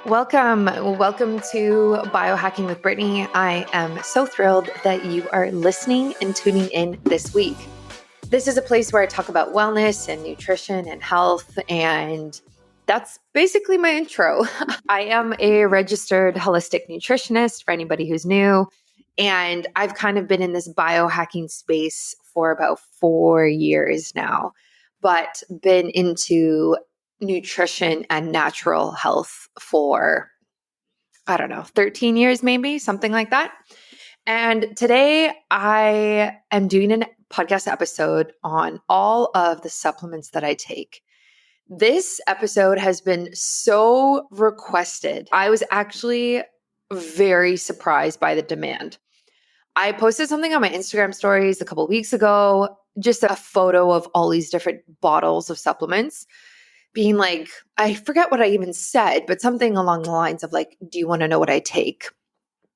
Welcome to Biohacking with Brittany. I am so thrilled that you are listening and tuning in this week. This is a place where I talk about wellness and nutrition and health, and that's basically my intro. I am a registered holistic nutritionist for anybody who's new, and I've kind of been in this biohacking space for about 4 years now, but been into nutrition and natural health for, 13 years, maybe something like that. And today I am doing a podcast episode on all of the supplements that I take. This episode has been so requested. I was actually very surprised by the demand. I posted something on my Instagram stories a couple of weeks ago, just a photo of all these different bottles of supplements, being like, I forget what I even said, but something along the lines of like, do you want to know what I take?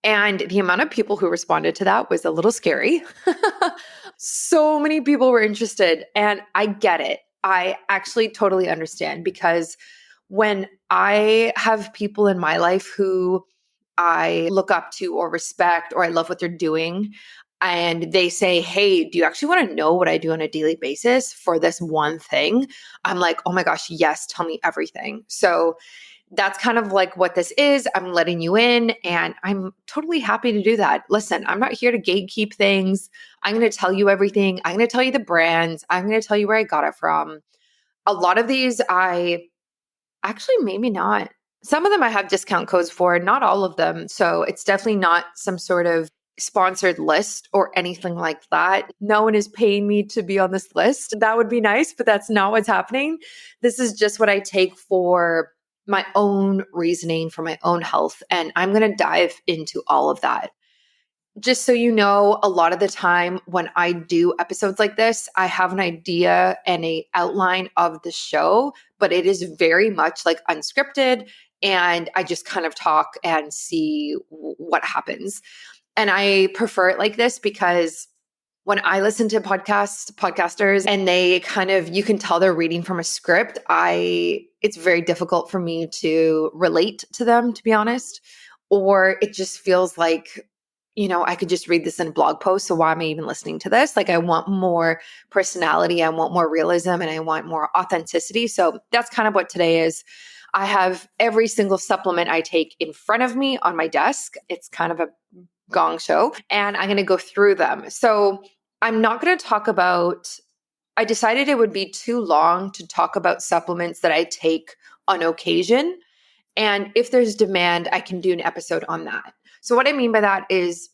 And the amount of people who responded to that was a little scary. So many people were interested, and I get it. I actually totally understand, because when I have people in my life who I look up to or respect, or I love what they're doing, and they say, hey, do you actually want to know what I do on a daily basis for this one thing? I'm like, oh my gosh, yes, tell me everything. So that's kind of like what this is. I'm letting you in, and I'm totally happy to do that. Listen, I'm not here to gatekeep things. I'm going to tell you everything. I'm going to tell you the brands. I'm going to tell you where I got it from. A lot of these maybe not. Some of them I have discount codes for, not all of them. So it's definitely not some sort of sponsored list or anything like that. No one is paying me to be on this list. That would be nice, but that's not what's happening. This is just what I take for my own reasoning, for my own health. And I'm going to dive into all of that. Just so you know, a lot of the time when I do episodes like this, I have an idea and an outline of the show, but it is very much like unscripted. And I just kind of talk and see what happens. And I prefer it like this because when I listen to podcasters, and they kind of, you can tell they're reading from a script, it's very difficult for me to relate to them, to be honest. Or it just feels like, I could just read this in a blog post. So why am I even listening to this? Like, I want more personality, I want more realism, and I want more authenticity. So that's kind of what today is. I have every single supplement I take in front of me on my desk. It's kind of a gong show, and I'm going to go through them. So I'm not going to talk about, I decided it would be too long to talk about supplements that I take on occasion. And if there's demand, I can do an episode on that. So what I mean by that is,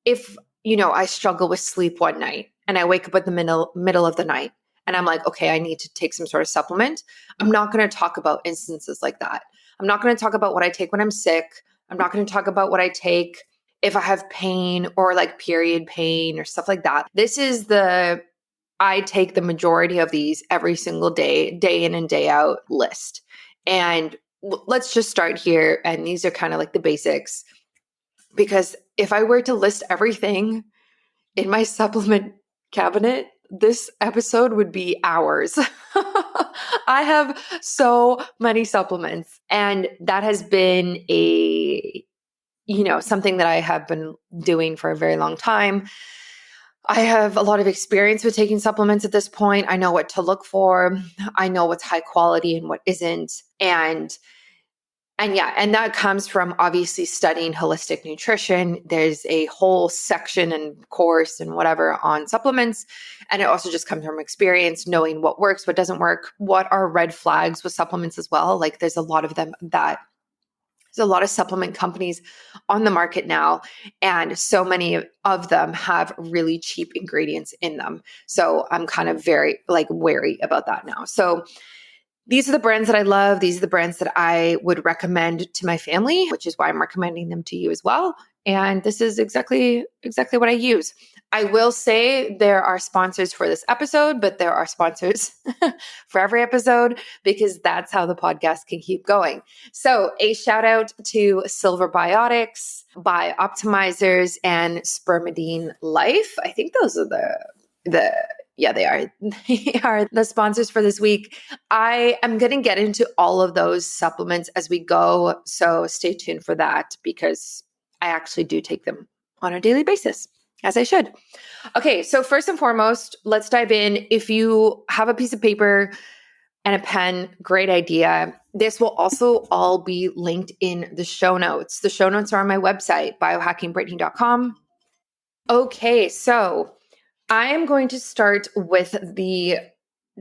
if, I struggle with sleep one night and I wake up at the middle of the night and I'm like, okay, I need to take some sort of supplement, I'm not going to talk about instances like that. I'm not going to talk about what I take when I'm sick. I'm not going to talk about what I take if I have pain or like period pain or stuff like that. I take the majority of these every single day in and day out list. And let's just start here. And these are kind of like the basics, because if I were to list everything in my supplement cabinet, this episode would be hours. I have so many supplements, and that has been something that I have been doing for a very long time. I have a lot of experience with taking supplements at this point. I know what to look for. I know what's high quality and what isn't. And that comes from obviously studying holistic nutrition. There's a whole section and course and whatever on supplements. And it also just comes from experience, knowing what works, what doesn't work, what are red flags with supplements as well. Like, there's a lot of them there's a lot of supplement companies on the market now, and so many of them have really cheap ingredients in them. So I'm kind of very wary about that now. So these are the brands that I love. These are the brands that I would recommend to my family, which is why I'm recommending them to you as well. And this is exactly what I use. I will say there are sponsors for this episode, but there are sponsors for every episode, because that's how the podcast can keep going. So a shout out to SilverBiotics, Biooptimizers, and SpermidineLife. I think those are the Yeah, they are. They are the sponsors for this week. I am going to get into all of those supplements as we go. So stay tuned for that because I actually do take them on a daily basis, as I should. Okay, so first and foremost, let's dive in. If you have a piece of paper and a pen, great idea. This will also all be linked in the show notes. The show notes are on my website, biohackingbrittany.com. Okay, so I am going to start with the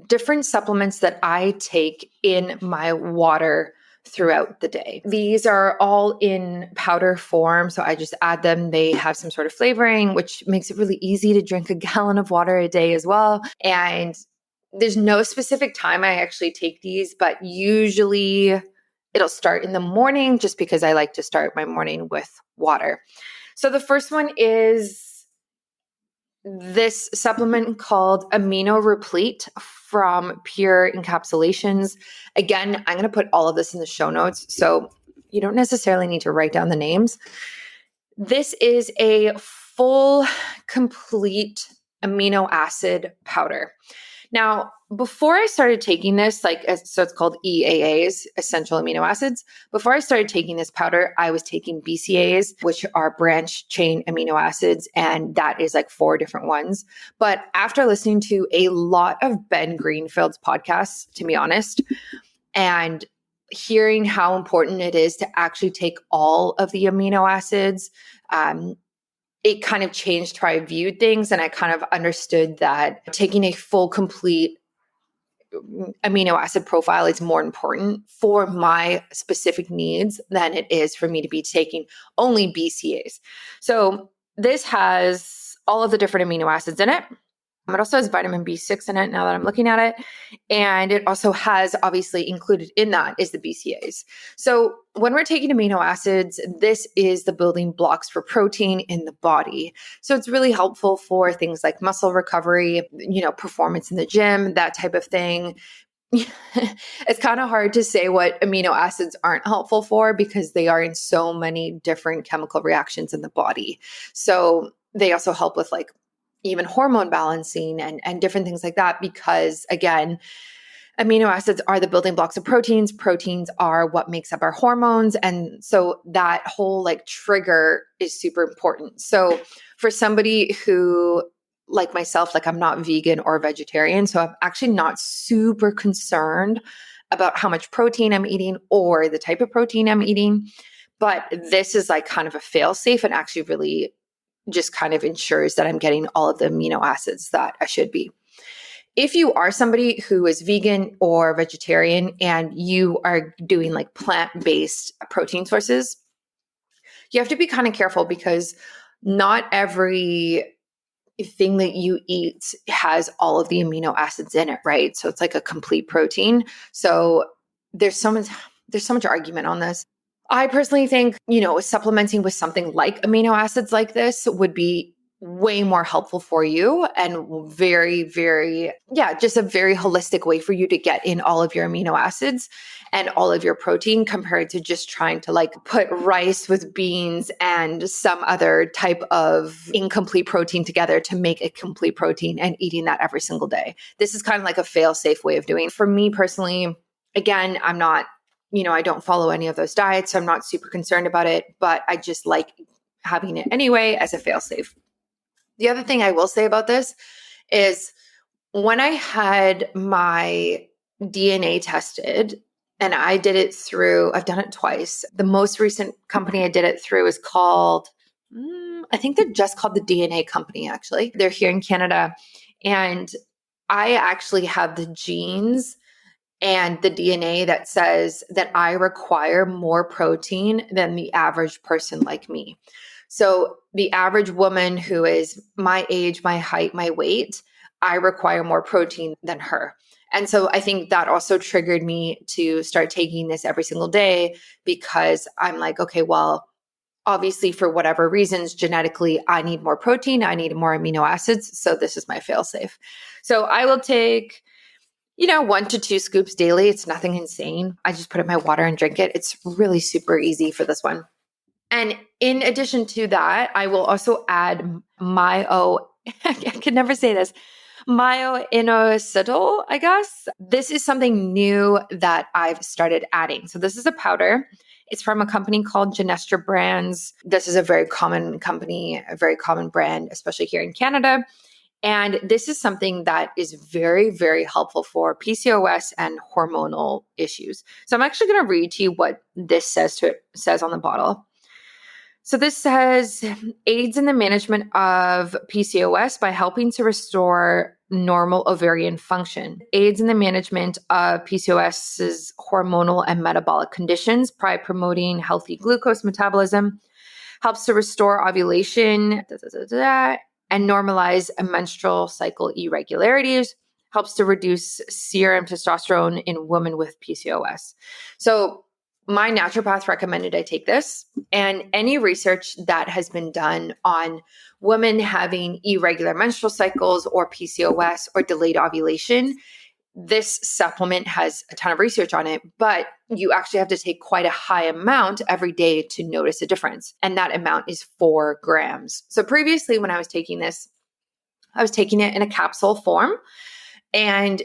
different supplements that I take in my water throughout the day. These are all in powder form, so I just add them. They have some sort of flavoring, which makes it really easy to drink a gallon of water a day as well. And there's no specific time I actually take these, but usually it'll start in the morning just because I like to start my morning with water. So the first one is this supplement called Amino Replete from Pure Encapsulations. Again, I'm going to put all of this in the show notes, so you don't necessarily need to write down the names. This is a full, complete amino acid powder. Now, before I started taking this, so it's called EAAs, essential amino acids. Before I started taking this powder, I was taking BCAAs, which are branch chain amino acids, and that is like 4 different ones. But after listening to a lot of Ben Greenfield's podcasts, to be honest, and hearing how important it is to actually take all of the amino acids, it kind of changed how I viewed things. And I kind of understood that taking a full, complete amino acid profile is more important for my specific needs than it is for me to be taking only BCAAs. So this has all of the different amino acids in it. It also has vitamin B6 in it now that I'm looking at it. And it also has, obviously included in that is the BCAAs. So when we're taking amino acids, this is the building blocks for protein in the body. So it's really helpful for things like muscle recovery, performance in the gym, that type of thing. It's kind of hard to say what amino acids aren't helpful for because they are in so many different chemical reactions in the body. So they also help with even hormone balancing and different things like that, because again, amino acids are the building blocks of proteins. Proteins are what makes up our hormones. And so that whole trigger is super important. So for somebody who, like myself, I'm not vegan or vegetarian, so I'm actually not super concerned about how much protein I'm eating or the type of protein I'm eating. But this is kind of a fail safe and actually really just kind of ensures that I'm getting all of the amino acids that I should be. If you are somebody who is vegan or vegetarian and you are doing plant-based protein sources, you have to be kind of careful because not every thing that you eat has all of the amino acids in it, right? So it's like a complete protein. So there's so much argument on this. I personally think, supplementing with something like amino acids like this would be way more helpful for you and very, very, just a very holistic way for you to get in all of your amino acids and all of your protein compared to just trying to put rice with beans and some other type of incomplete protein together to make a complete protein and eating that every single day. This is kind of like a fail-safe way of doing it. For me personally, again, I'm not I don't follow any of those diets, so I'm not super concerned about it, but I just like having it anyway as a fail-safe. The other thing I will say about this is when I had my DNA tested, and I've done it twice. The most recent company I did it through is called, I think they're just called the DNA Company, actually. They're here in Canada. And I actually have the genes and the DNA that says that I require more protein than the average person like me. So the average woman who is my age, my height, my weight, I require more protein than her. And so I think that also triggered me to start taking this every single day because I'm like, okay, well, obviously for whatever reasons, genetically, I need more protein. I need more amino acids. So this is my fail-safe. So I will take 1 to 2 scoops daily. It's nothing insane. I just put it in my water and drink it. It's really super easy for this one. And in addition to that, I will also add I can never say this, Myo-Inositol, I guess. This is something new that I've started adding. So this is a powder. It's from a company called Genestra Brands. This is a very common company, a very common brand, especially here in Canada. And this is something that is very, very helpful for PCOS and hormonal issues. So I'm actually going to read to you what this says on the bottle. So this says aids in the management of PCOS by helping to restore normal ovarian function, aids in the management of PCOS's hormonal and metabolic conditions by promoting healthy glucose metabolism, helps to restore ovulation, and normalize a menstrual cycle irregularities, helps to reduce serum testosterone in women with PCOS. So my naturopath recommended I take this, and any research that has been done on women having irregular menstrual cycles or PCOS or delayed ovulation, this supplement has a ton of research on it, but you actually have to take quite a high amount every day to notice a difference. And that amount is 4 grams. So previously when I was taking this, I was taking it in a capsule form, and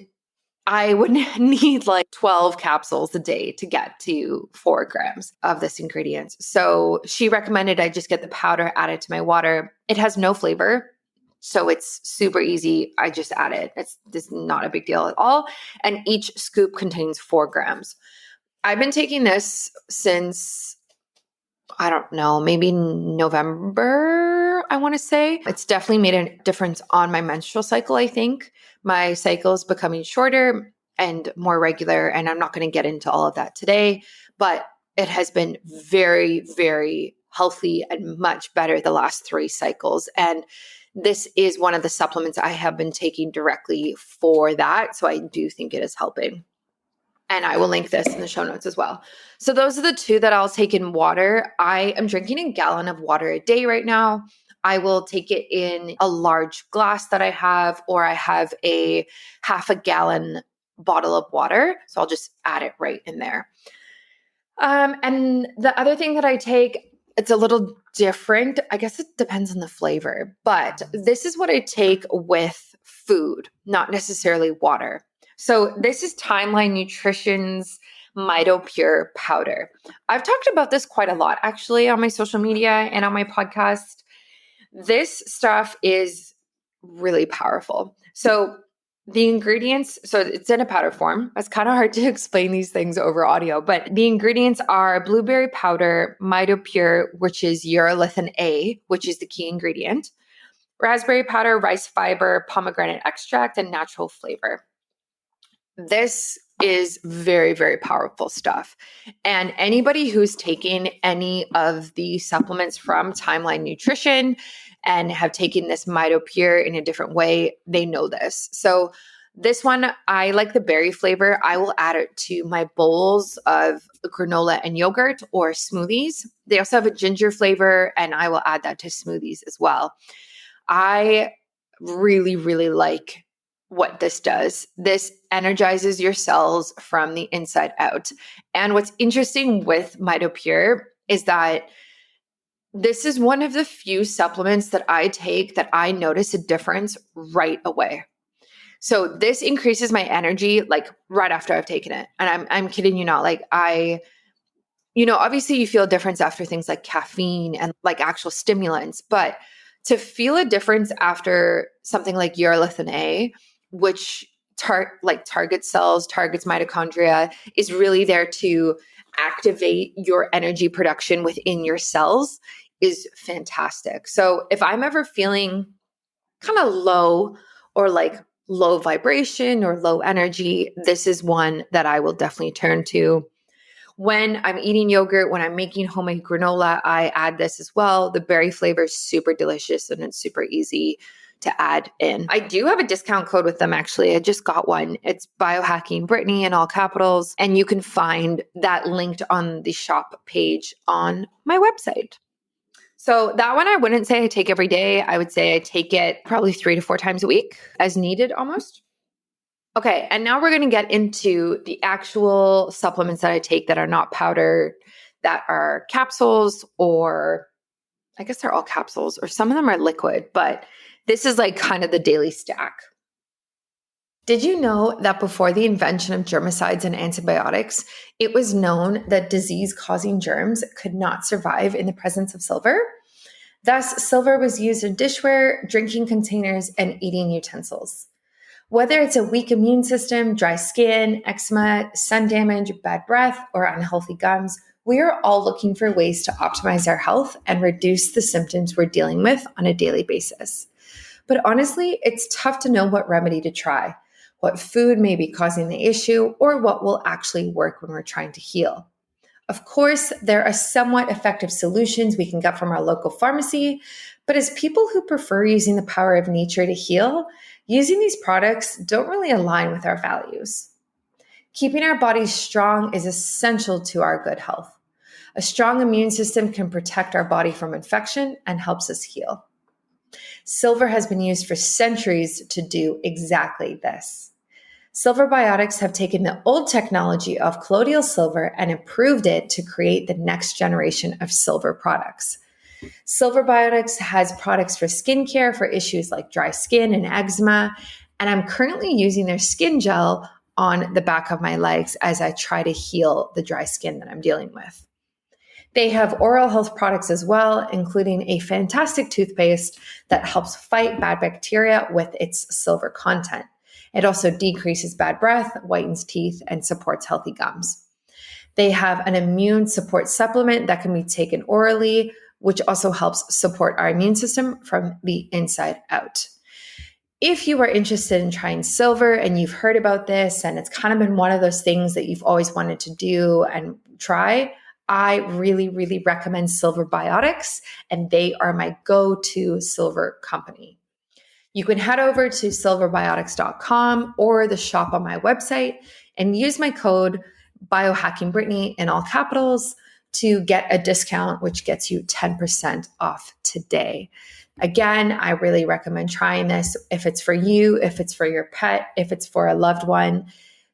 I would need like 12 capsules a day to get to 4 grams of this ingredient. So she recommended I just get the powder, add it to my water. It has no flavor, so it's super easy. I just add it. It's not a big deal at all. And each scoop contains 4 grams. I've been taking this since, I don't know, maybe November, I want to say. It's definitely made a difference on my menstrual cycle, I think. My cycle is becoming shorter and more regular, and I'm not going to get into all of that today, but it has been very, very healthy and much better the last 3 cycles. And this is one of the supplements I have been taking directly for that. So I do think it is helping. And I will link this in the show notes as well. So those are the 2 that I'll take in water. I am drinking a gallon of water a day right now. I will take it in a large glass that I have, or I have a half a gallon bottle of water. So I'll just add it right in there. And the other thing that I take, it's a little different. I guess it depends on the flavor, but this is what I take with food, not necessarily water. So this is Timeline Nutrition's Mitopure powder. I've talked about this quite a lot, actually, on my social media and on my podcast. This stuff is really powerful. So the ingredients, so it's in a powder form. It's kind of hard to explain these things over audio, but the ingredients are blueberry powder, Mitopure, which is urolithin A, which is the key ingredient, raspberry powder, rice fiber, pomegranate extract, and natural flavor. This is very, very powerful stuff. And anybody who's taken any of the supplements from Timeline Nutrition and have taken this Mitopure in a different way, they know this. So this one, I like the berry flavor. I will add it to my bowls of granola and yogurt or smoothies. They also have a ginger flavor, and I will add that to smoothies as well. I really, really like what this does. This energizes your cells from the inside out. And what's interesting with Mitopure is that this is one of the few supplements that I take that I notice a difference right away. So this increases my energy like right after I've taken it. And I'm kidding you not. Like obviously you feel a difference after things like caffeine and like actual stimulants, but to feel a difference after something like urolithin A, which targets cells, targets mitochondria, is really there to activate your energy production within your cells, is fantastic. So if I'm ever feeling kind of low or like low vibration or low energy, this is one that I will definitely turn to. When I'm eating yogurt, when I'm making homemade granola, I add this as well. The berry flavor is super delicious and it's super easy to add in. I do have a discount code with them, actually. I just got one. It's Biohacking Brittany in all capitals. And you can find that linked on the shop page on my website. So that one I wouldn't say I take every day. I would say I take it probably 3 to 4 times a week, as needed almost. Okay, and now we're going to get into the actual supplements that I take that are not powder, that are capsules, or I guess they're all capsules, or some of them are liquid, but this is like kind of the daily stack. Did you know that before the invention of germicides and antibiotics, it was known that disease-causing germs could not survive in the presence of silver? Thus, silver was used in dishware, drinking containers, and eating utensils. Whether it's a weak immune system, dry skin, eczema, sun damage, bad breath, or unhealthy gums, we are all looking for ways to optimize our health and reduce the symptoms we're dealing with on a daily basis. But honestly, it's tough to know what remedy to try, what food may be causing the issue, or what will actually work when we're trying to heal. Of course, there are somewhat effective solutions we can get from our local pharmacy, but as people who prefer using the power of nature to heal, using these products don't really align with our values. Keeping our bodies strong is essential to our good health. A strong immune system can protect our body from infection and helps us heal. Silver has been used for centuries to do exactly this. SilverBiotics have taken the old technology of colloidal silver and improved it to create the next generation of silver products. SilverBiotics has products for skincare for issues like dry skin and eczema, and I'm currently using their skin gel on the back of my legs as I try to heal the dry skin that I'm dealing with. They have oral health products as well, including a fantastic toothpaste that helps fight bad bacteria with its silver content. It also decreases bad breath, whitens teeth, and supports healthy gums. They have an immune support supplement that can be taken orally, which also helps support our immune system from the inside out. If you are interested in trying silver and you've heard about this and it's kind of been one of those things that you've always wanted to do and try, I really, really recommend SilverBiotics, and they are my go-to silver company. You can head over to SilverBiotics.com or the shop on my website and use my code biohackingbrittany in all capitals to get a discount, which gets you 10% off today. Again, I really recommend trying this if it's for you, if it's for your pet, if it's for a loved one.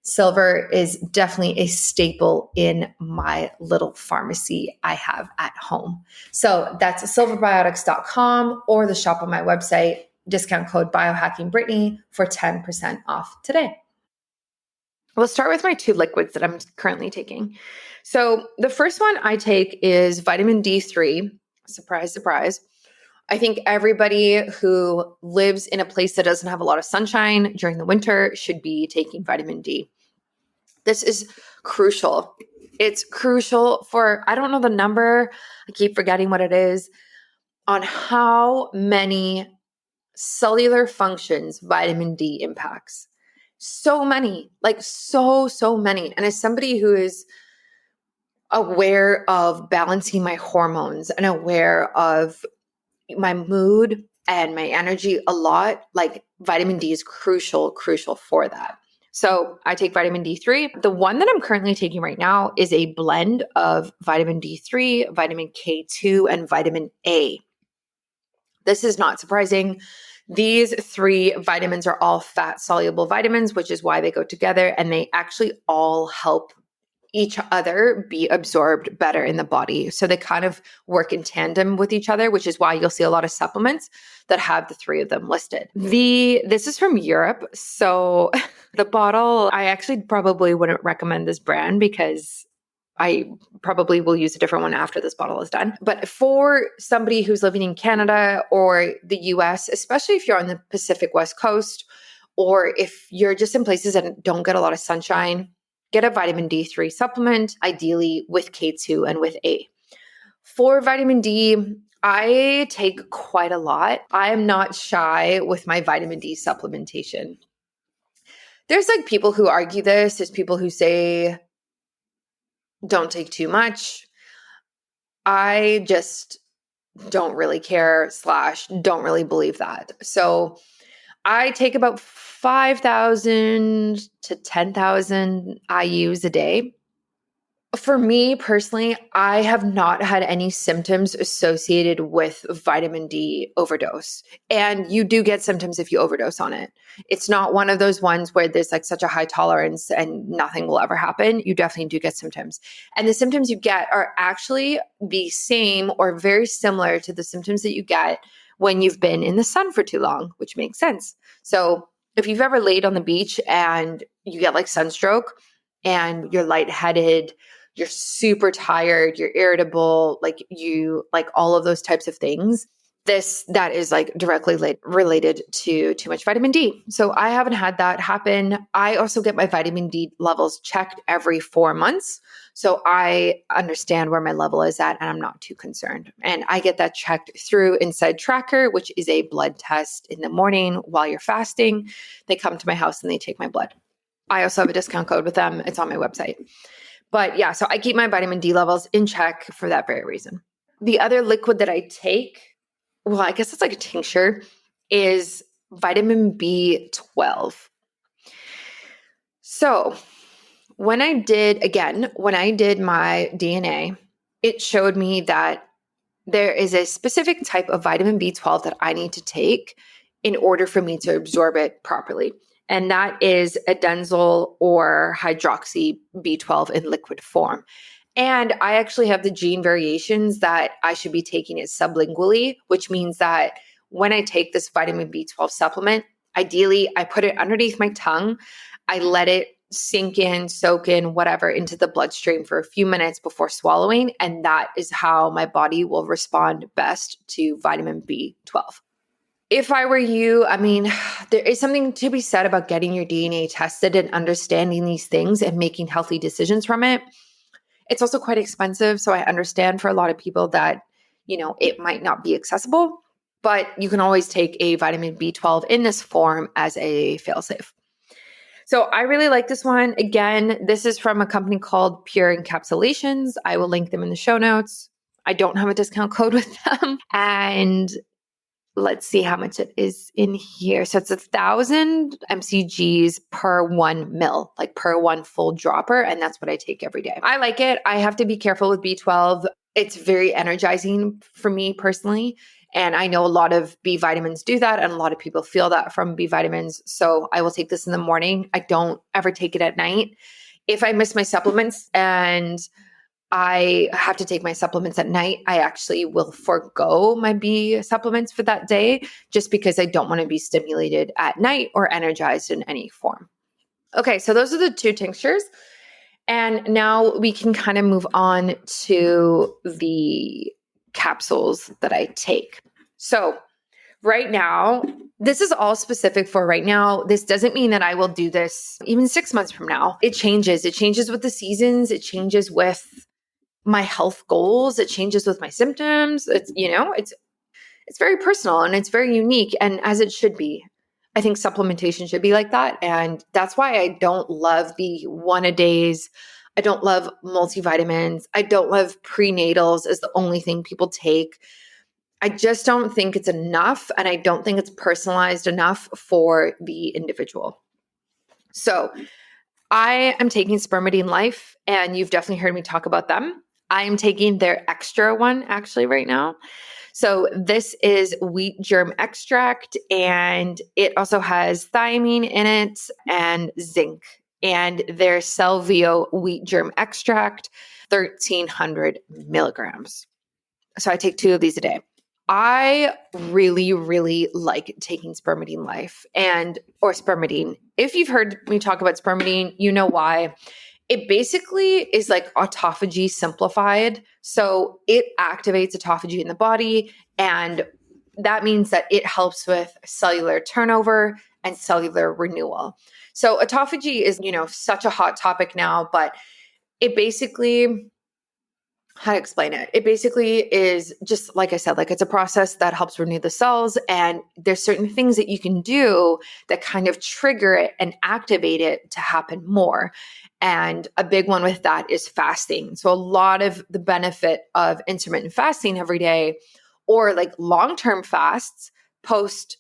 Silver is definitely a staple in my little pharmacy I have at home. So that's silverbiotics.com or the shop on my website, discount code biohackingbrittany for 10% off today. We'll start with my 2 liquids that I'm currently taking. So the first one I take is vitamin D3. Surprise, surprise. I think everybody who lives in a place that doesn't have a lot of sunshine during the winter should be taking vitamin D. This is crucial. It's crucial for, I don't know the number, I keep forgetting what it is, on how many cellular functions vitamin D impacts. So many, like so many. And as somebody who is aware of balancing my hormones and aware of my mood and my energy a lot, like vitamin D is crucial for that. So I take vitamin D3. The one that I'm currently taking right now is a blend of vitamin D3, vitamin K2, and vitamin A. This is not surprising. These 3 vitamins are all fat-soluble vitamins, which is why they go together, and they actually all help each other be absorbed better in the body. So they kind of work in tandem with each other, which is why you'll see a lot of supplements that have the 3 of them listed. This is from Europe. So the bottle, I actually probably wouldn't recommend this brand because I probably will use a different one after this bottle is done. But for somebody who's living in Canada or the US, especially if you're on the Pacific West Coast, or if you're just in places that don't get a lot of sunshine, get a vitamin D3 supplement, ideally with K2 and with A. For vitamin D, I take quite a lot. I am not shy with my vitamin D supplementation. There's like people who argue this. There's people who say, don't take too much. I just don't really care / don't really believe that. So I take about 5,000 to 10,000 IUs a day. For me personally, I have not had any symptoms associated with vitamin D overdose. And you do get symptoms if you overdose on it. It's not one of those ones where there's like such a high tolerance and nothing will ever happen. You definitely do get symptoms. And the symptoms you get are actually the same or very similar to the symptoms that you get when you've been in the sun for too long, which makes sense. So if you've ever laid on the beach and you get like sunstroke and you're lightheaded, you're super tired, you're irritable, like you, like all of those types of things, that is like directly related to too much vitamin D. So I haven't had that happen. I also get my vitamin D levels checked every 4 months. So I understand where my level is at and I'm not too concerned. And I get that checked through Inside Tracker, which is a blood test in the morning while you're fasting. They come to my house and they take my blood. I also have a discount code with them. It's on my website. But yeah, so I keep my vitamin D levels in check for that very reason. The other liquid that I take, well, I guess it's like a tincture, is vitamin B12. So when I did my DNA, it showed me that there is a specific type of vitamin B12 that I need to take in order for me to absorb it properly. And that is adenosine or hydroxy B12 in liquid form. And I actually have the gene variations that I should be taking it sublingually, which means that when I take this vitamin B12 supplement, ideally I put it underneath my tongue. I let it sink in, soak in, whatever, into the bloodstream for a few minutes before swallowing. And that is how my body will respond best to vitamin B12. If I were you, I mean, there is something to be said about getting your DNA tested and understanding these things and making healthy decisions from it. It's also quite expensive. So I understand for a lot of people that, it might not be accessible, but you can always take a vitamin B12 in this form as a failsafe. So I really like this one. Again, this is from a company called Pure Encapsulations. I will link them in the show notes. I don't have a discount code with them. And let's see how much it is in here. So it's 1,000 mcgs per 1 mil, like per one full dropper. And that's what I take every day. I like it. I have to be careful with B12. It's very energizing for me personally. And I know a lot of B vitamins do that. And a lot of people feel that from B vitamins. So I will take this in the morning. I don't ever take it at night. If I miss my supplements and I have to take my supplements at night, I actually will forego my B supplements for that day just because I don't want to be stimulated at night or energized in any form. Okay, so those are the 2 tinctures. And now we can kind of move on to the capsules that I take. So right now, this is all specific for right now. This doesn't mean that I will do this even 6 months from now. It changes. It changes with the seasons. It changes with my health goals. It changes with my symptoms. It's very personal and it's very unique, and as it should be. I think supplementation should be like that. And that's why I don't love the 1-a-days. I don't love multivitamins. I don't love prenatals as the only thing people take. I just don't think it's enough. And I don't think it's personalized enough for the individual. So I am taking SpermidineLife, and you've definitely heard me talk about them. I am taking their extra one actually right now. So this is wheat germ extract, and it also has thiamine in it and zinc. And their Celvio wheat germ extract, 1,300 milligrams. So I take 2 of these a day. I really, really like taking SpermidineLife or Spermidine. If you've heard me talk about Spermidine, you know why. It basically is like autophagy simplified. So it activates autophagy in the body. And that means that it helps with cellular turnover and cellular renewal. So autophagy is, such a hot topic now, but it basically, how to explain it? It basically is just, like I said, like it's a process that helps renew the cells. And there's certain things that you can do that kind of trigger it and activate it to happen more. And a big one with that is fasting. So a lot of the benefit of intermittent fasting every day, or like long-term fasts post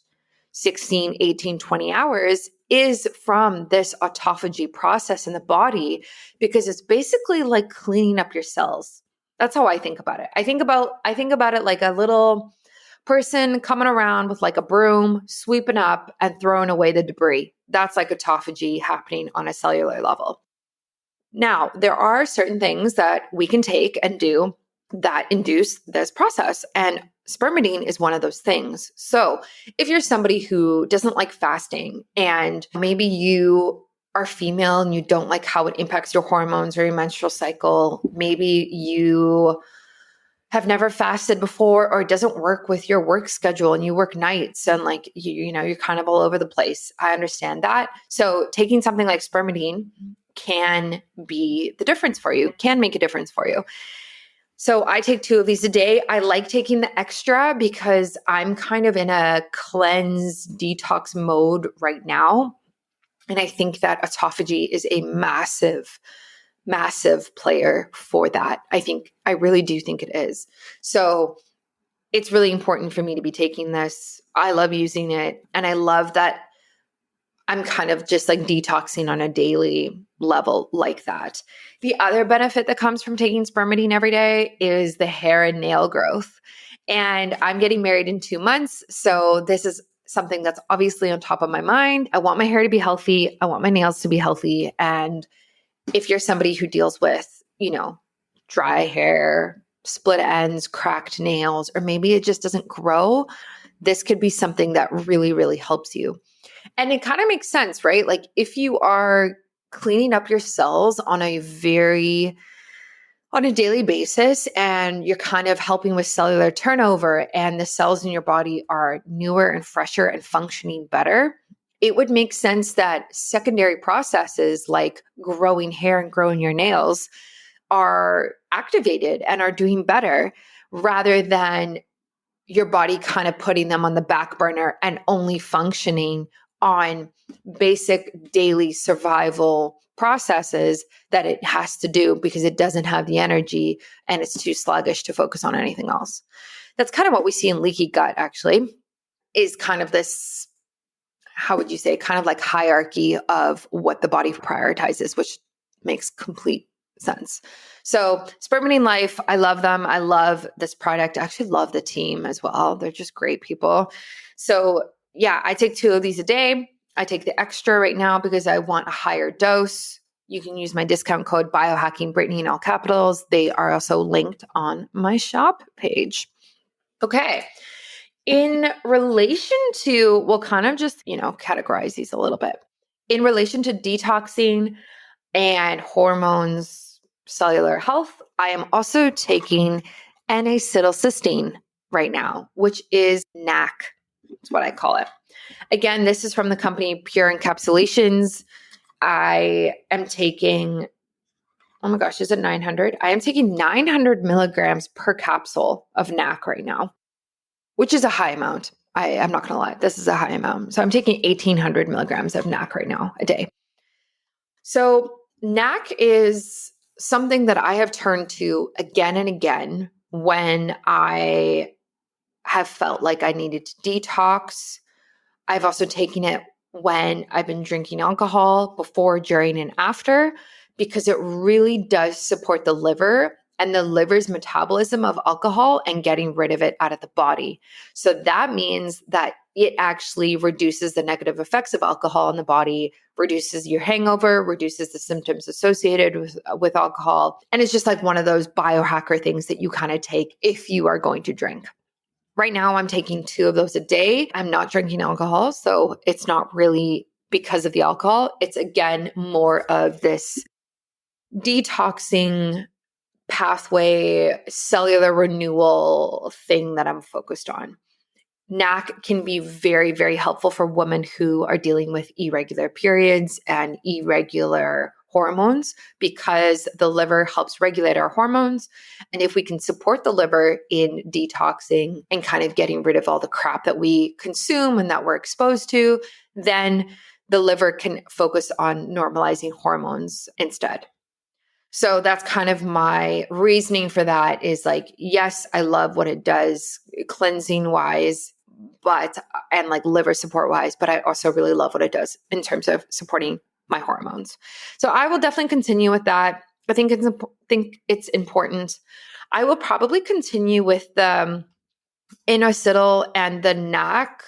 16, 18, 20 hours, is from this autophagy process in the body, because it's basically like cleaning up your cells. That's how I think about it. I think about it like a little person coming around with like a broom, sweeping up and throwing away the debris. That's like autophagy happening on a cellular level. Now, there are certain things that we can take and do that induce this process. And Spermidine is one of those things. So if you're somebody who doesn't like fasting and maybe you are female and you don't like how it impacts your hormones or your menstrual cycle, maybe you have never fasted before or it doesn't work with your work schedule and you work nights and like you're kind of all over the place. I understand that. So taking something like Spermidine can be the difference for you, can make a difference for you. So I take 2 of these a day. I like taking the extra because I'm kind of in a cleanse detox mode right now. And I think that autophagy is a massive player for that. I really do think it is. So it's really important for me to be taking this. I love using it. And I love that I'm kind of just like detoxing on a daily level like that. The other benefit that comes from taking Spermidine every day is the hair and nail growth. And I'm getting married in 2 months. So this is something that's obviously on top of my mind. I want my hair to be healthy. I want my nails to be healthy. And if you're somebody who deals with, dry hair, split ends, cracked nails, or maybe it just doesn't grow, this could be something that really, really helps you. And it kind of makes sense, right? Like if you are cleaning up your cells on a daily basis and you're kind of helping with cellular turnover and the cells in your body are newer and fresher and functioning better, it would make sense that secondary processes like growing hair and growing your nails are activated and are doing better rather than your body kind of putting them on the back burner and only functioning on basic daily survival processes that it has to do because it doesn't have the energy and it's too sluggish to focus on anything else. That's kind of what we see in leaky gut, actually, is kind of this, how would you say, kind of like hierarchy of what the body prioritizes, which makes complete sense. So SpermidineLife, I love them. I love this product. I actually love the team as well. They're just great people. So yeah, I take 2 of these a day. I take the extra right now because I want a higher dose. You can use my discount code biohacking, Brittany in all capitals. They are also linked on my shop page. Okay. In relation to, we'll kind of just, categorize these a little bit. In relation to detoxing and hormones, cellular health, I am also taking N-Acetyl-Cysteine right now, which is NAC. That's what I call it. Again, this is from the company Pure Encapsulations. I am taking, oh my gosh, is it 900? I am taking 900 milligrams per capsule of NAC right now, which is a high amount. I'm not going to lie. This is a high amount. So I'm taking 1,800 milligrams of NAC right now a day. So NAC is something that I have turned to again and again when I have felt like I needed to detox. I've also taken it when I've been drinking alcohol before, during, and after, because it really does support the liver and the liver's metabolism of alcohol and getting rid of it out of the body. So that means that it actually reduces the negative effects of alcohol in the body, reduces your hangover, reduces the symptoms associated with alcohol. And it's just like one of those biohacker things that you kind of take if you are going to drink. Right now, I'm taking 2 of those a day. I'm not drinking alcohol, so it's not really because of the alcohol. It's, again, more of this detoxing pathway, cellular renewal thing that I'm focused on. NAC can be very, very helpful for women who are dealing with irregular periods and irregular hormones because the liver helps regulate our hormones. And if we can support the liver in detoxing and kind of getting rid of all the crap that we consume and that we're exposed to, then the liver can focus on normalizing hormones instead. So that's kind of my reasoning for that is like, yes, I love what it does cleansing wise, and like liver support wise, but I also really love what it does in terms of supporting my hormones. So I will definitely continue with that. I think it's important. I will probably continue with the N-Acetyl and the NAC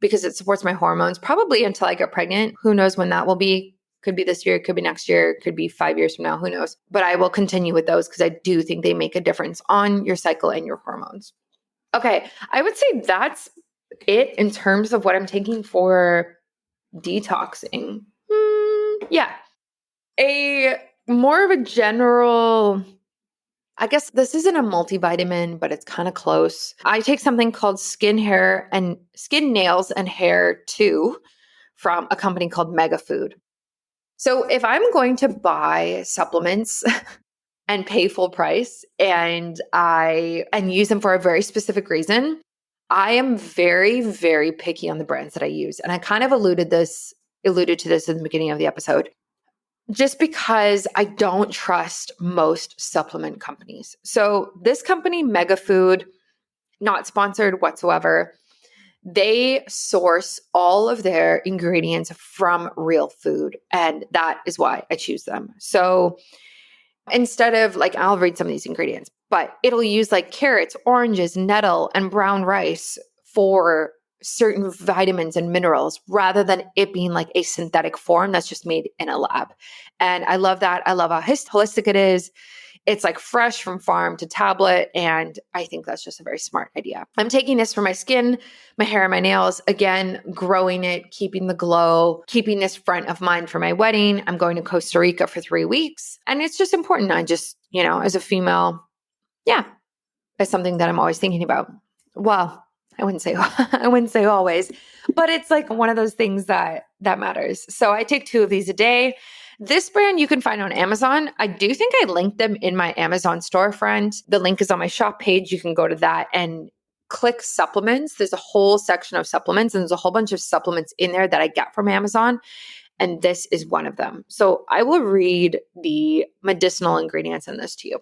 because it supports my hormones probably until I get pregnant. Who knows when that will be? Could be this year, could be next year, could be 5 years from now, who knows? But I will continue with those because I do think they make a difference on your cycle and your hormones. Okay. I would say that's it in terms of what I'm taking for detoxing. Yeah. A more of a general, I guess this isn't a multivitamin, but it's kind of close. I take something called Skin, Nails, and Hair 2 from a company called Mega Food. So if I'm going to buy supplements and pay full price and use them for a very specific reason, I am very, very picky on the brands that I use. And I kind of alluded to this in the beginning of the episode. Just because I don't trust most supplement companies. So this company, Mega Food, not sponsored whatsoever, they source all of their ingredients from real food. And that is why I choose them. So instead of I'll read some of these ingredients, but it'll use carrots, oranges, nettle, and brown rice for certain vitamins and minerals rather than it being a synthetic form that's just made in a lab. And I love that. I love how holistic it is. It's fresh from farm to tablet. And I think that's just a very smart idea. I'm taking this for my skin, my hair, and my nails. Again, growing it, keeping the glow, keeping this front of mind for my wedding. I'm going to Costa Rica for 3 weeks. And it's just important. I just, as a female, it's something that I'm always thinking about. Well, I wouldn't say always, but it's one of those things that matters. So I take 2 of these a day. This brand you can find on Amazon. I do think I linked them in my Amazon storefront. The link is on my shop page. You can go to that and click supplements. There's a whole section of supplements, and there's a whole bunch of supplements in there that I get from Amazon. And this is one of them. So I will read the medicinal ingredients in this to you.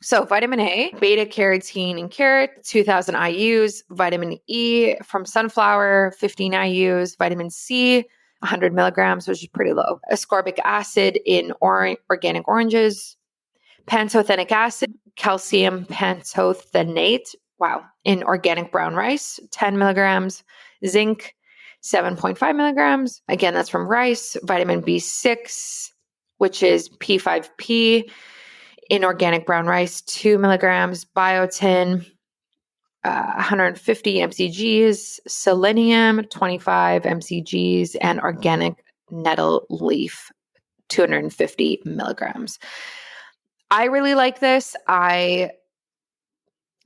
So vitamin A, beta-carotene in carrot, 2,000 IUs, vitamin E from sunflower, 15 IUs, vitamin C, 100 milligrams, which is pretty low. Ascorbic acid in organic oranges, pantothenic acid, calcium pantothenate, in organic brown rice, 10 milligrams, zinc, 7.5 milligrams. Again, that's from rice, vitamin B6, which is P5P, in organic brown rice, 2 milligrams, biotin, 150 mcgs, selenium, 25 mcgs, and organic nettle leaf, 250 milligrams. I really like this.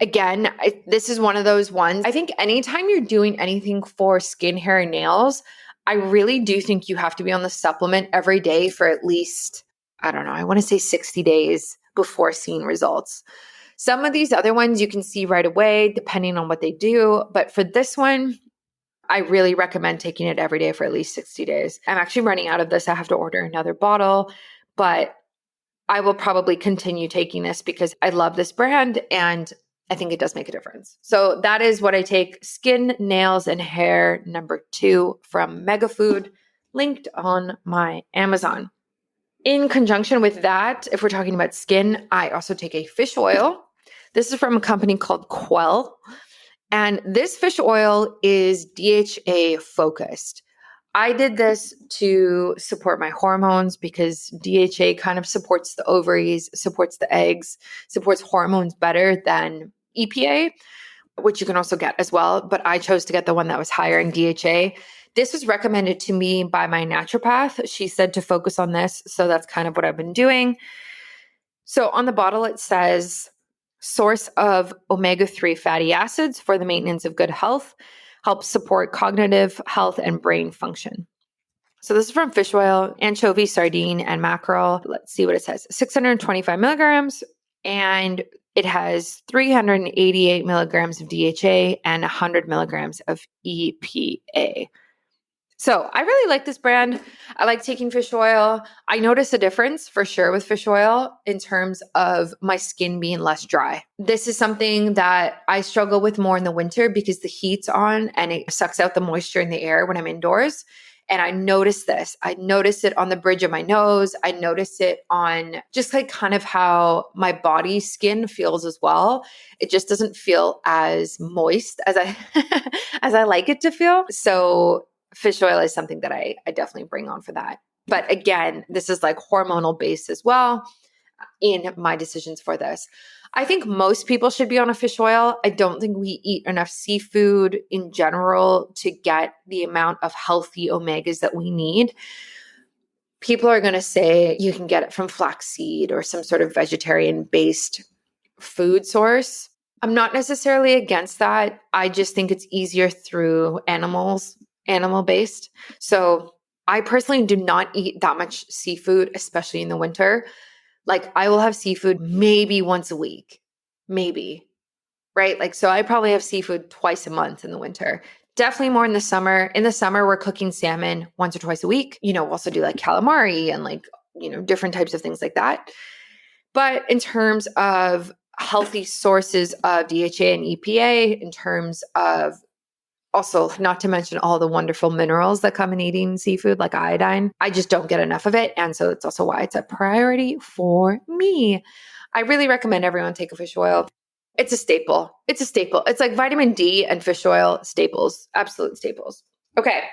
This is one of those ones. I think anytime you're doing anything for skin, hair, and nails, I really do think you have to be on the supplement every day for at least, I want to say 60 days before seeing results. Some of these other ones you can see right away, depending on what they do. But for this one, I really recommend taking it every day for at least 60 days. I'm actually running out of this. I have to order another bottle, but I will probably continue taking this because I love this brand and I think it does make a difference. So that is what I take. Skin, nails, and hair number 2 from Mega Food, linked on my Amazon. In conjunction with that, if we're talking about skin, I also take a fish oil. This is from a company called Quell. And this fish oil is DHA focused. I did this to support my hormones because DHA kind of supports the ovaries, supports the eggs, supports hormones better than EPA, which you can also get as well. But I chose to get the one that was higher in DHA. This was recommended to me by my naturopath. She said to focus on this. So that's kind of what I've been doing. So on the bottle, it says source of omega-3 fatty acids for the maintenance of good health, helps support cognitive health and brain function. So this is from fish oil, anchovy, sardine, and mackerel. Let's see what it says. 625 milligrams, and it has 388 milligrams of DHA and 100 milligrams of EPA. So I really like this brand. I like taking fish oil. I notice a difference for sure with fish oil in terms of my skin being less dry. This is something that I struggle with more in the winter because the heat's on and it sucks out the moisture in the air when I'm indoors. And I notice this. I notice it on the bridge of my nose. I notice it on just kind of how my body skin feels as well. It just doesn't feel as moist as I as I like it to feel. So fish oil is something that I definitely bring on for that. But again, this is hormonal based as well. in my decisions for this. I think most people should be on a fish oil. I don't think we eat enough seafood in general to get the amount of healthy omegas that we need. People are going to say you can get it from flaxseed or some sort of vegetarian-based food source. I'm not necessarily against that. I just think it's easier through animal-based. So I personally do not eat that much seafood, especially in the winter. Like I will have seafood maybe once a week, maybe, right? Like, so I probably have seafood twice a month in the winter. Definitely more in the summer. In the summer, we're cooking salmon once or twice a week. We'll also do like calamari and like, different types of things like that. But in terms of healthy sources of DHA and EPA, in terms of also, not to mention all the wonderful minerals that come in eating seafood, like iodine, I just don't get enough of it. And so it's also why it's a priority for me. I really recommend everyone take a fish oil. It's a staple. It's like vitamin D and fish oil, staples, absolute staples. Okay.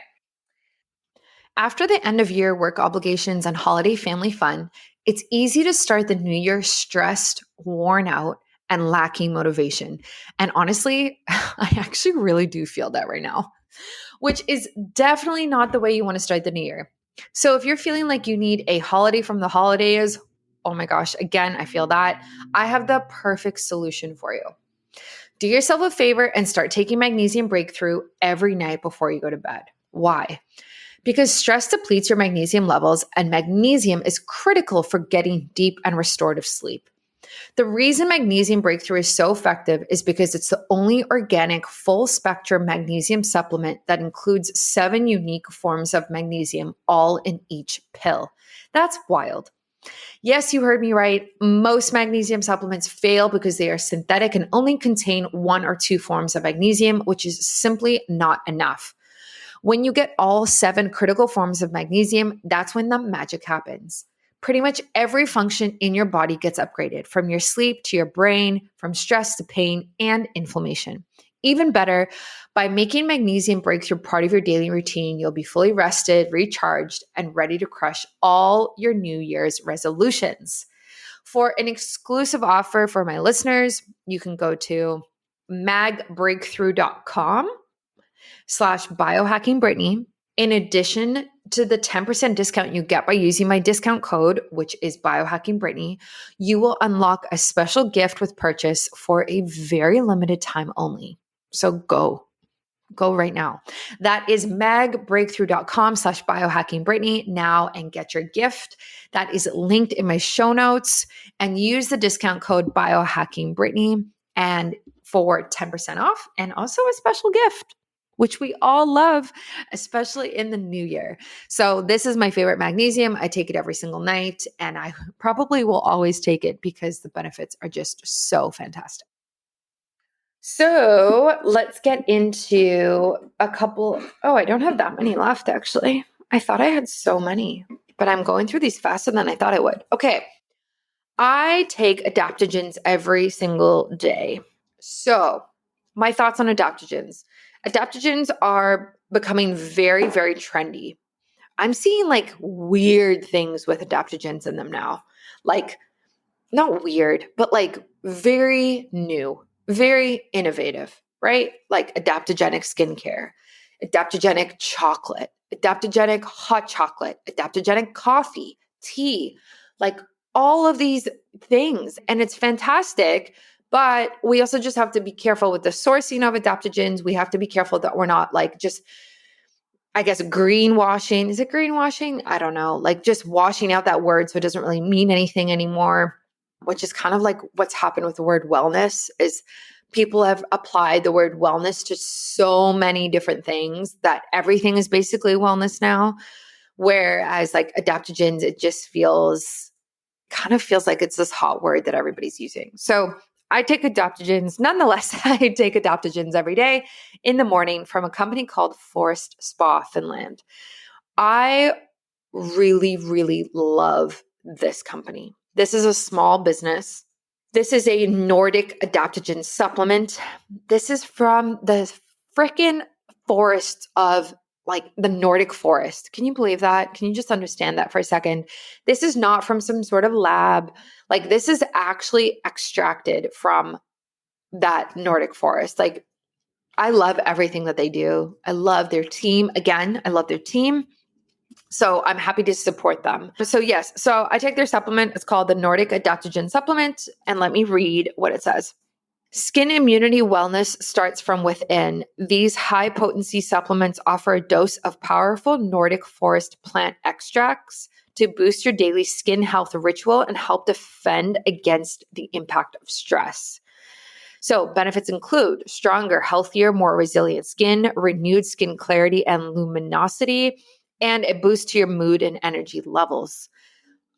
After the end of year work obligations and holiday family fun, it's easy to start the new year stressed, worn out, and lacking motivation. And honestly, I actually really do feel that right now, which is definitely not the way you want to start the new year. So if you're feeling like you need a holiday from the holidays, oh my gosh, again, I feel that. I have the perfect solution for you. Do yourself a favor and start taking Magnesium Breakthrough every night before you go to bed. Why? Because stress depletes your magnesium levels, and magnesium is critical for getting deep and restorative sleep. The reason Magnesium Breakthrough is so effective is because it's the only organic full-spectrum magnesium supplement that includes 7 unique forms of magnesium, all in each pill. That's wild. Yes, you heard me right. Most magnesium supplements fail because they are synthetic and only contain 1 or 2 forms of magnesium, which is simply not enough. When you get all 7 critical forms of magnesium, that's when the magic happens. Pretty much every function in your body gets upgraded, from your sleep to your brain, from stress to pain and inflammation. Even better, by making Magnesium Breakthrough part of your daily routine, you'll be fully rested, recharged, and ready to crush all your New Year's resolutions. For an exclusive offer for my listeners, you can go to magbreakthrough.com/biohackingbrittany. In addition to the 10% discount you get by using my discount code, which is biohackingbrittany, you will unlock a special gift with purchase for a very limited time only. So go right now. That is magbreakthrough.com/biohackingbrittany now and get your gift. That is linked in my show notes, and use the discount code biohackingbrittany and for 10% off and also a special gift, which we all love, especially in the new year. So this is my favorite magnesium. I take it every single night, and I probably will always take it because the benefits are just so fantastic. So let's get into a couple. Oh, I don't have that many left, actually. I thought I had so many, but I'm going through these faster than I thought I would. Okay. I take adaptogens every single day. So my thoughts on adaptogens. Adaptogens are becoming very, very trendy. I'm seeing like weird things with adaptogens in them now. Like, not weird, but like very new, very innovative, right? Like adaptogenic skincare, adaptogenic chocolate, adaptogenic hot chocolate, adaptogenic coffee, tea, like all of these things. And it's fantastic. But we also just have to be careful with the sourcing of adaptogens. We have to be careful that we're not like just, I guess, greenwashing. Is it greenwashing? I don't know. Like just washing out that word so it doesn't really mean anything anymore, which is kind of like what's happened with the word wellness is people have applied the word wellness to so many different things that everything is basically wellness now. Whereas like adaptogens, it just kind of feels like it's this hot word that everybody's using. So I take adaptogens. Nonetheless, I take adaptogens every day in the morning from a company called Forest Spa, Finland. I really, really love this company. This is a small business. This is a Nordic adaptogen supplement. This is from the freaking forests of like the Nordic forest. Can you believe that? Can you just understand that for a second? This is not from some sort of lab. Like this is actually extracted from that Nordic forest. Like I love everything that they do. I love their team. Again, I love their team. So I'm happy to support them. So yes, so I take their supplement. It's called the Nordic Adaptogen Supplement. And let me read what it says. Skin immunity wellness starts from within. These high potency supplements offer a dose of powerful Nordic forest plant extracts to boost your daily skin health ritual and help defend against the impact of stress. So benefits include stronger, healthier, more resilient skin, renewed skin clarity and luminosity, and a boost to your mood and energy levels.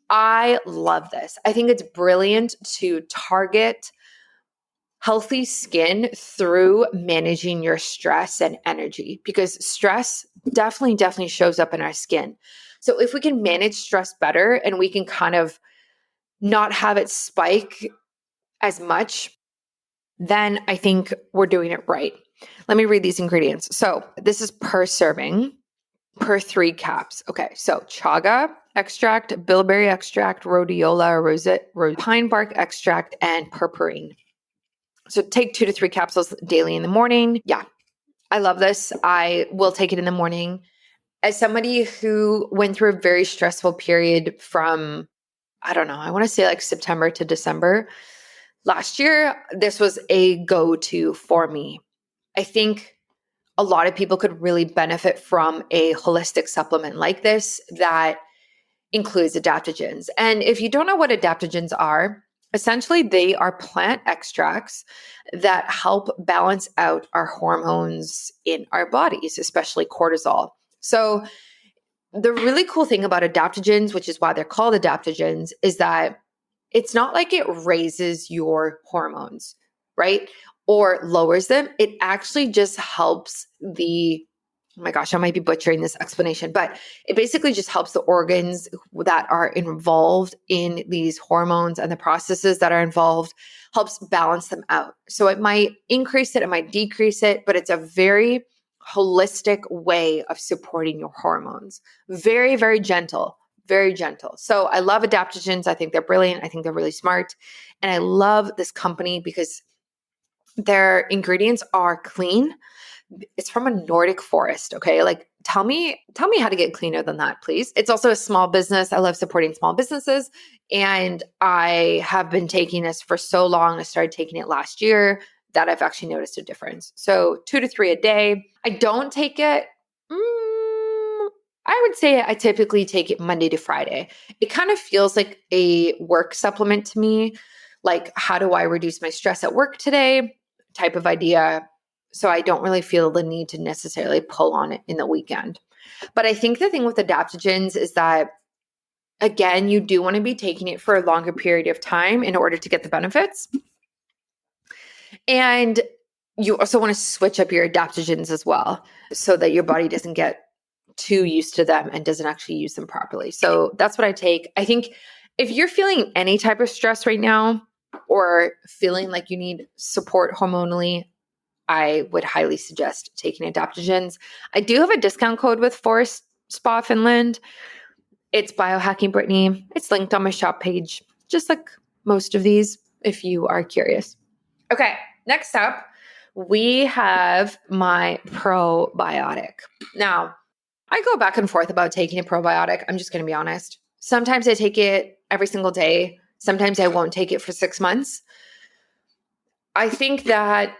I love this. I think it's brilliant to target healthy skin through managing your stress and energy, because stress definitely shows up in our skin. So if we can manage stress better and we can kind of not have it spike as much, then I think we're doing it right. Let me read these ingredients. So this is per serving, per 3 caps. Okay, so chaga extract, bilberry extract, rhodiola, rosette, pine bark extract, and purpurine. So take 2 to 3 capsules daily in the morning. Yeah, I love this. I will take it in the morning. As somebody who went through a very stressful period from, I don't know, I want to say like September to December last year, this was a go-to for me. I think a lot of people could really benefit from a holistic supplement like this that includes adaptogens. And if you don't know what adaptogens are, essentially they are plant extracts that help balance out our hormones in our bodies, especially cortisol. So the really cool thing about adaptogens, which is why they're called adaptogens, is that it's not like it raises your hormones, right? Or lowers them. It actually just helps the, oh my gosh, I might be butchering this explanation, but it basically just helps the organs that are involved in these hormones and the processes that are involved, helps balance them out. So it might increase it, it might decrease it, but it's a very holistic way of supporting your hormones. Very, very gentle. Very gentle. So I love adaptogens. I think they're brilliant. I think they're really smart. And I love this company because their ingredients are clean. It's from a Nordic forest. Okay. Like tell me how to get cleaner than that, please. It's also a small business. I love supporting small businesses. And I have been taking this for so long. I started taking it last year that I've actually noticed a difference. So 2 to 3 a day. I don't take it. I would say I typically take it Monday to Friday. It kind of feels like a work supplement to me. Like, how do I reduce my stress at work today? Type of idea. So I don't really feel the need to necessarily pull on it in the weekend. But I think the thing with adaptogens is that, again, you do want to be taking it for a longer period of time in order to get the benefits. And you also want to switch up your adaptogens as well so that your body doesn't get too used to them and doesn't actually use them properly. So that's what I take. I think if you're feeling any type of stress right now or feeling like you need support hormonally, I would highly suggest taking adaptogens. I do have a discount code with Forest Spa Finland. It's Biohacking Brittany. It's linked on my shop page, just like most of these, if you are curious. Okay, next up, we have my probiotic. Now, I go back and forth about taking a probiotic. I'm just going to be honest. Sometimes I take it every single day. Sometimes I won't take it for 6 months. I think when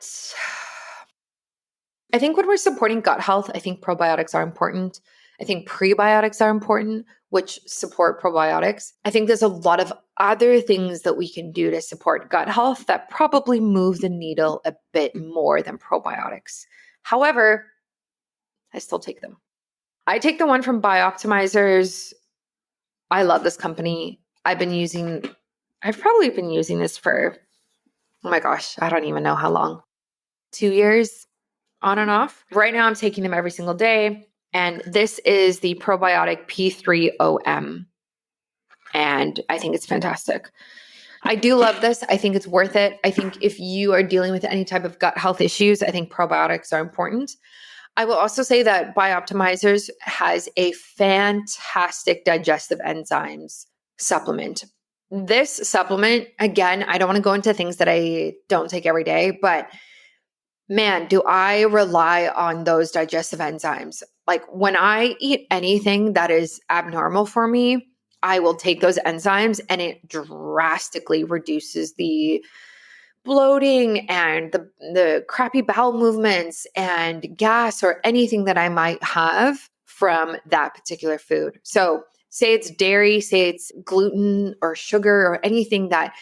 we're supporting gut health, I think probiotics are important. I think prebiotics are important, which support probiotics. I think there's a lot of other things that we can do to support gut health that probably move the needle a bit more than probiotics. However, I still take them. I take the one from Biooptimizers. I love this company. I've probably been using this for, oh my gosh, I don't even know how long. 2 years on and off. Right now I'm taking them every single day. And this is the probiotic P3OM. And I think it's fantastic. I do love this. I think it's worth it. I think if you are dealing with any type of gut health issues, I think probiotics are important. I will also say that Bioptimizers has a fantastic digestive enzymes supplement. This supplement, again, I don't want to go into things that I don't take every day, but man, do I rely on those digestive enzymes. Like when I eat anything that is abnormal for me, I will take those enzymes and it drastically reduces the bloating and the crappy bowel movements and gas or anything that I might have from that particular food. So say it's dairy, say it's gluten or sugar or anything that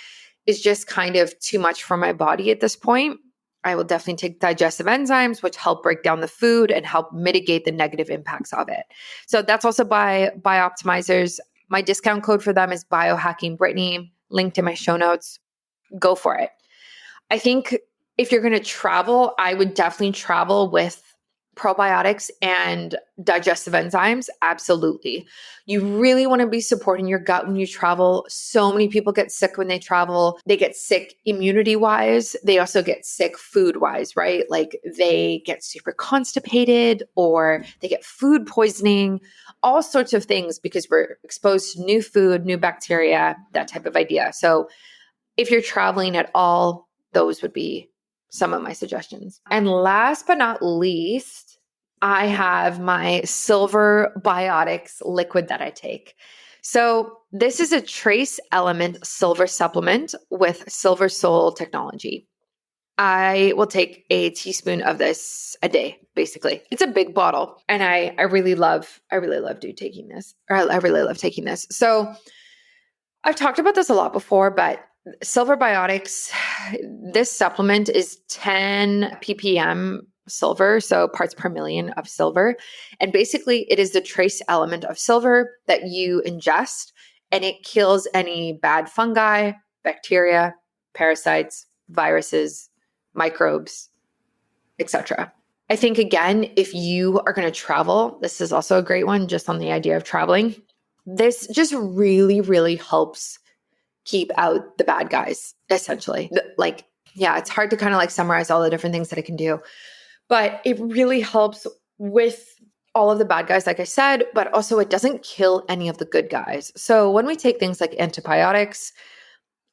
is just kind of too much for my body at this point. I will definitely take digestive enzymes, which help break down the food and help mitigate the negative impacts of it. So that's also by Bioptimizers. My discount code for them is biohacking Brittany, linked in my show notes. Go for it. I think if you're going to travel, I would definitely travel with probiotics and digestive enzymes. Absolutely. You really want to be supporting your gut when you travel. So many people get sick when they travel. They get sick immunity wise. They also get sick food wise, right? Like they get super constipated or they get food poisoning, all sorts of things because we're exposed to new food, new bacteria, that type of idea. So if you're traveling at all, those would be some of my suggestions. And last but not least, I have my SilverBiotics liquid that I take. So this is a trace element silver supplement with silver soul technology. I will take a teaspoon of this a day, basically. It's a big bottle and I really love taking this. I really love taking this. So I've talked about this a lot before, but SilverBiotics, this supplement is 10 ppm silver, so parts per million of silver. And basically, it is the trace element of silver that you ingest, and it kills any bad fungi, bacteria, parasites, viruses, microbes, etc. I think, again, if you are going to travel, this is also a great one just on the idea of traveling. This just really, really helps keep out the bad guys, essentially. It's hard to kind of like summarize all the different things that it can do, but it really helps with all of the bad guys, like I said, but also it doesn't kill any of the good guys. So when we take things like antibiotics,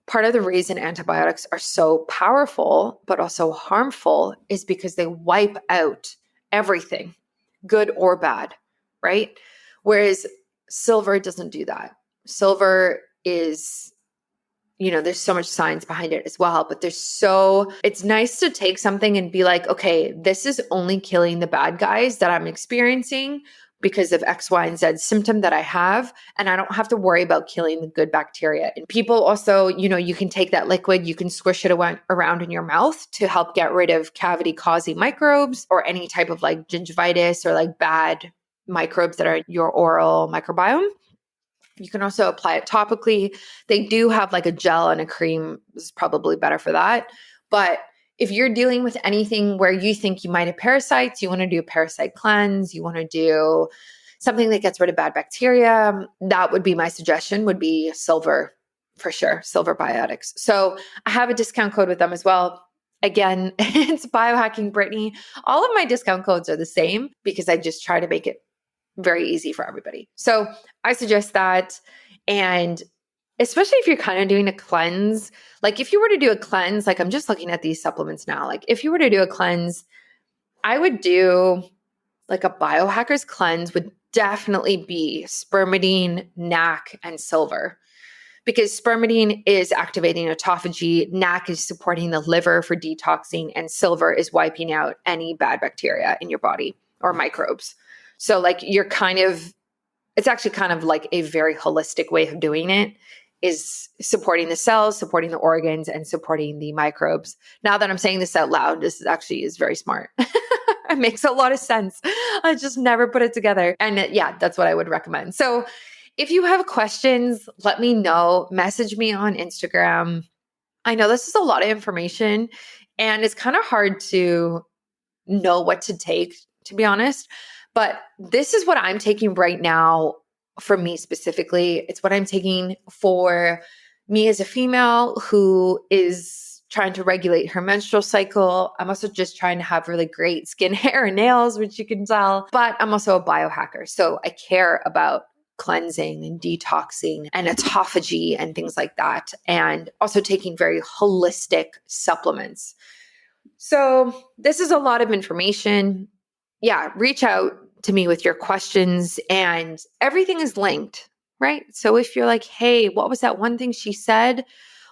part of the reason antibiotics are so powerful, but also harmful is because they wipe out everything, good or bad, right? Whereas silver doesn't do that. Silver is, there's so much science behind it as well, but it's nice to take something and be like, okay, this is only killing the bad guys that I'm experiencing because of X, Y, and Z symptom that I have. And I don't have to worry about killing the good bacteria. And people also, you can take that liquid, you can squish it around in your mouth to help get rid of cavity causing microbes or any type of like gingivitis or like bad microbes that are in your oral microbiome. You can also apply it topically. They do have like a gel and a cream is probably better for that. But if you're dealing with anything where you think you might have parasites, you want to do a parasite cleanse, you want to do something that gets rid of bad bacteria, that would be my suggestion, would be silver for sure, SilverBiotics. So I have a discount code with them as well. Again, it's Biohacking Brittany. All of my discount codes are the same because I just try to make it very easy for everybody. So I suggest that. And especially if you're kind of doing a cleanse, like if you were to do a cleanse, like I'm just looking at these supplements now, like if you were to do a cleanse, I would do like a biohacker's cleanse would definitely be spermidine, NAC, and silver. Because spermidine is activating autophagy, NAC is supporting the liver for detoxing, and silver is wiping out any bad bacteria in your body or microbes. So like it's actually kind of like a very holistic way of doing it, is supporting the cells, supporting the organs, and supporting the microbes. Now that I'm saying this out loud, this is very smart. It makes a lot of sense. I just never put it together. And that's what I would recommend. So if you have questions, let me know. Message me on Instagram. I know this is a lot of information and it's kind of hard to know what to take, to be honest. But this is what I'm taking right now for me specifically. It's what I'm taking for me as a female who is trying to regulate her menstrual cycle. I'm also just trying to have really great skin, hair, and nails, which you can tell. But I'm also a biohacker. So I care about cleansing and detoxing and autophagy and things like that. And also taking very holistic supplements. So this is a lot of information. Yeah, reach out to me with your questions, and everything is linked, right? So if you're like, hey, what was that one thing she said?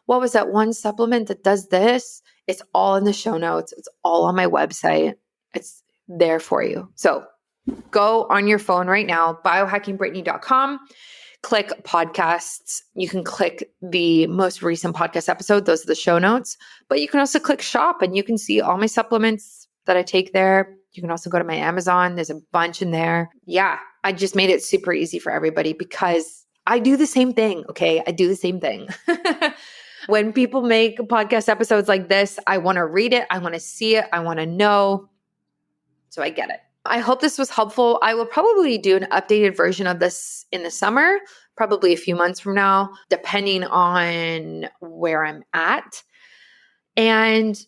What was that one supplement that does this? It's all in the show notes. It's all on my website. It's there for you. So go on your phone right now, biohackingbritney.com, click podcasts. You can click the most recent podcast episode. Those are the show notes. But you can also click shop and you can see all my supplements that I take there. You can also go to my Amazon. There's a bunch in there. Yeah, I just made it super easy for everybody because I do the same thing. Okay, I do the same thing. When people make podcast episodes like this, I want to read it. I want to see it. I want to know. So I get it. I hope this was helpful. I will probably do an updated version of this in the summer, probably a few months from now, depending on where I'm at. And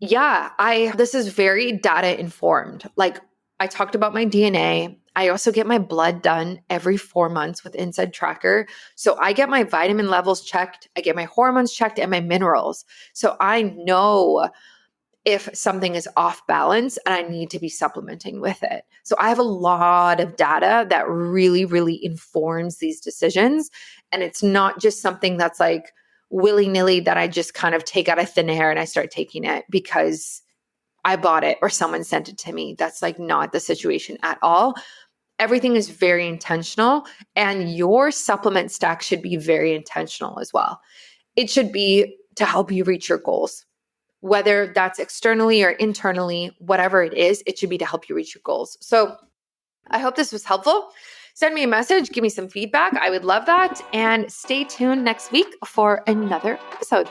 yeah, this is very data informed. Like I talked about my DNA. I also get my blood done every 4 months with Inside Tracker. So I get my vitamin levels checked. I get my hormones checked and my minerals. So I know if something is off balance and I need to be supplementing with it. So I have a lot of data that really, really informs these decisions. And it's not just something that's like willy-nilly that I just kind of take out of thin air and I start taking it because I bought it or someone sent it to me. That's like not the situation at all. Everything is very intentional, and your supplement stack should be very intentional as well. It should be to help you reach your goals. Whether that's externally or internally, whatever it is, it should be to help you reach your goals. So I hope this was helpful. Send me a message, give me some feedback. I would love that. And stay tuned next week for another episode.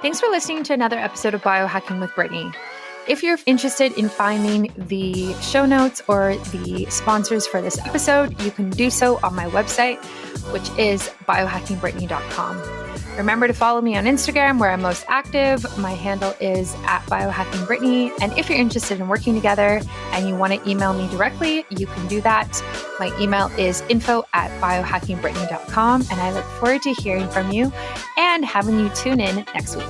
Thanks for listening to another episode of Biohacking with Brittany. If you're interested in finding the show notes or the sponsors for this episode, you can do so on my website, which is biohackingbritney.com. Remember to follow me on Instagram where I'm most active. My handle is @biohackingbritney. And if you're interested in working together and you want to email me directly, you can do that. My email is info@biohackingbritney.com. And I look forward to hearing from you and having you tune in next week.